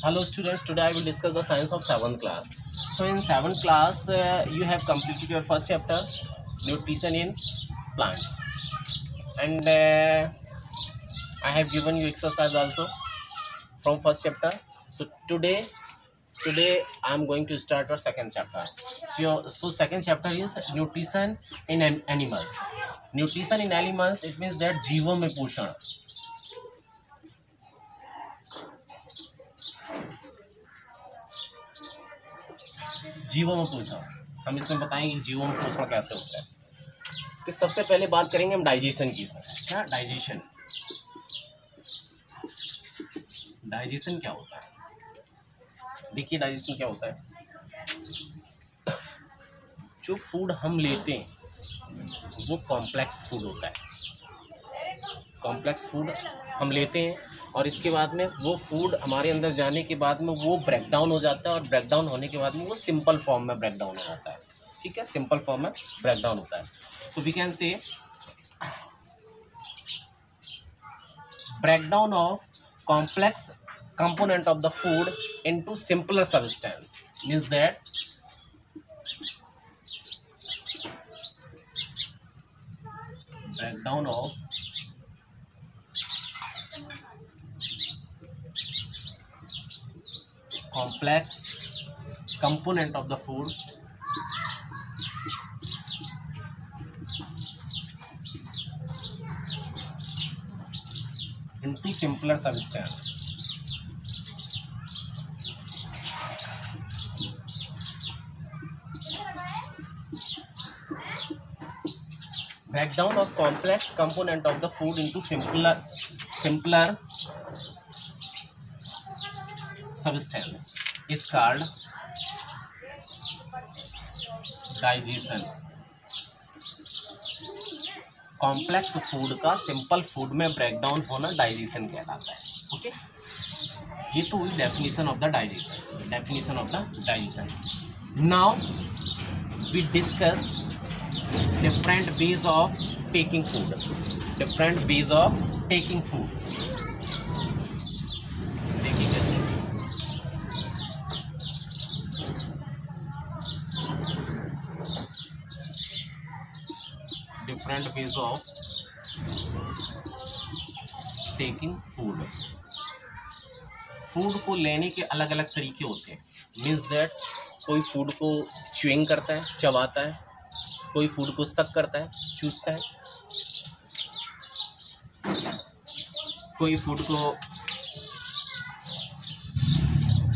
Hello students, today I will discuss the science of 7th class. So in 7th class, you have completed your first chapter, nutrition in plants. And I have given you exercise also from first chapter. So today I am going to start our second chapter. So second chapter is nutrition in animals. Nutrition in animals, it means that जीवों में पोषण. जीवों में पोषण हम इसमें बताएंगे कि जीवों में पोषण कैसे होता है. तो सबसे पहले बात करेंगे हम डाइजेशन की. क्या डाइजेशन क्या होता है? देखिए डाइजेशन क्या होता है. जो फूड हम लेते हैं वो कॉम्प्लेक्स फूड होता है. कॉम्प्लेक्स फूड हम लेते हैं और इसके बाद में वो फूड हमारे अंदर जाने के बाद में वो ब्रेक डाउन हो जाता है और ब्रेक डाउन होने के बाद में वो सिंपल फॉर्म में ब्रेक डाउन हो जाता है. ठीक है, सिंपल फॉर्म में ब्रेक डाउन होता है. तो we can say breakdown of complex component of the food into simpler substance means that breakdown of complex component of the food into simpler substance. Breakdown of complex component of the food into simpler substance is called digestion. Complex food का simple food में breakdown होना digestion कहलाता है. Okay, ये तो हुई definition of the digestion. Now we discuss different ways of taking food. देखिए कैसे. Different ways of taking food. Food को लेने के अलग अलग तरीके होते हैं. मीन्स दैट कोई फूड को च्युइंग करता है, चबाता है. कोई फूड को सक करता है, चूसता है. कोई फूड को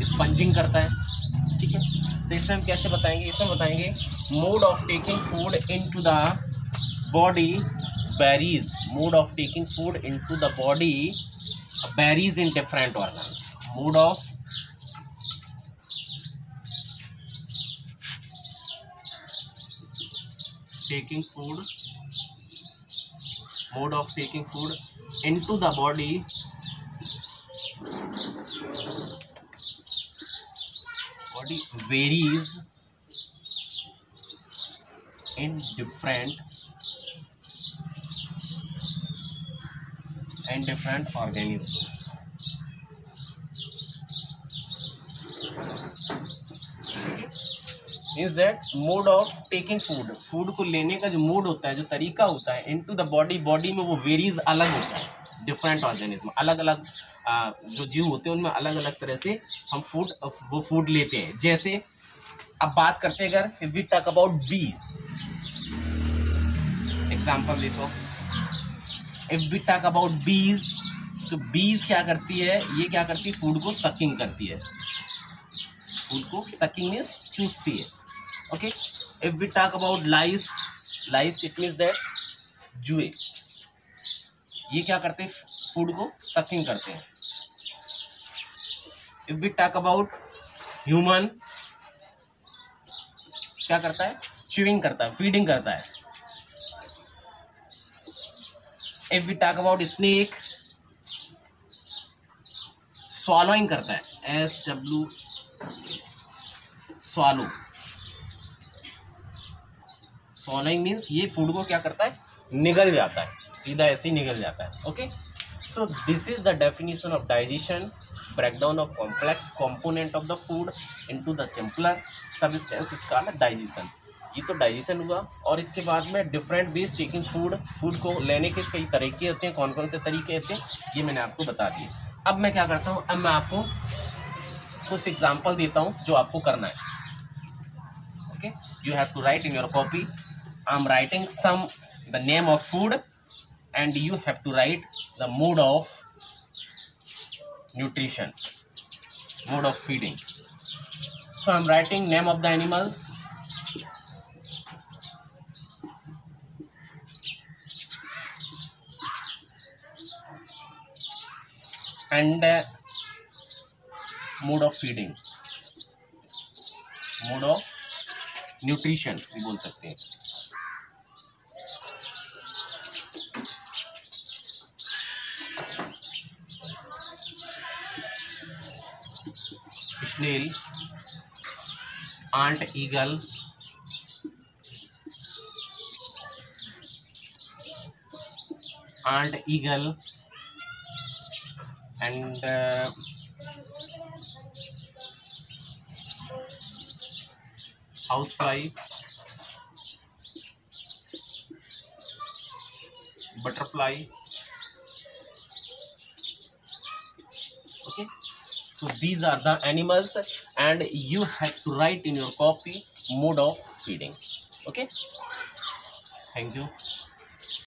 स्पंजिंग करता है. ठीक है, तो इसमें हम कैसे बताएंगे? इसमें बताएंगे mode of taking food into the body varies. Mode of taking food into the body varies in different organs. Mode of taking food into the body varies in different organisms. Means that mode of taking food को लेने का जो mode होता है, जो तरीका होता है, into the body में वो वेरीज अलग होता है. डिफरेंट ऑर्गेनिज्म, अलग अलग जो जीव होते हैं उनमें अलग अलग तरह से हम फूड लेते हैं. जैसे अब बात करते हैं, अगर वी टॉक अबाउट बीज, एग्जाम्पल देखो. इफ वी टॉक अबाउट बीज, तो बीज क्या करती है? ये क्या करती है? फूड को सकिंग करती है. फूड को सकिंग मीन्स चूसती है. Okay, if we talk about lice it means that जुए, ये क्या करते हैं? फूड को सकिंग करते हैं. If we talk about human, क्या करता है? च्यूइंग करता है, फीडिंग करता है. If we talk about snake, swallowing करता है. SW swallowing मीन्स ये फूड को क्या करता है? निगल जाता है, सीधा ऐसे ही निगल जाता है. Okay, so this is the definition of digestion. breakdown of complex component of the food into the simpler substance is called digestion. ये तो डाइजेशन हुआ। और इसके बाद में डिफरेंट वेज टेकिंग फूड को लेने के कई तरीके होते हैं। कौन कौन से तरीके होते हैं ये मैंने आपको बता दिए। अब मैं क्या करता हूँ, अब मैं आपको कुछ एग्जांपल देता हूँ जो आपको करना है। Okay, you have to write in your copy. I am writing some the name of food and you have to write the mode of nutrition, mode of feeding. So I'm writing name of the animals, and mode of feeding, mode of nutrition भी बोल सकते हैं। snail, ant, eagle, and housefly, butterfly. Okay, so these are the animals and you have to write in your copy mode of feeding. Okay, thank you.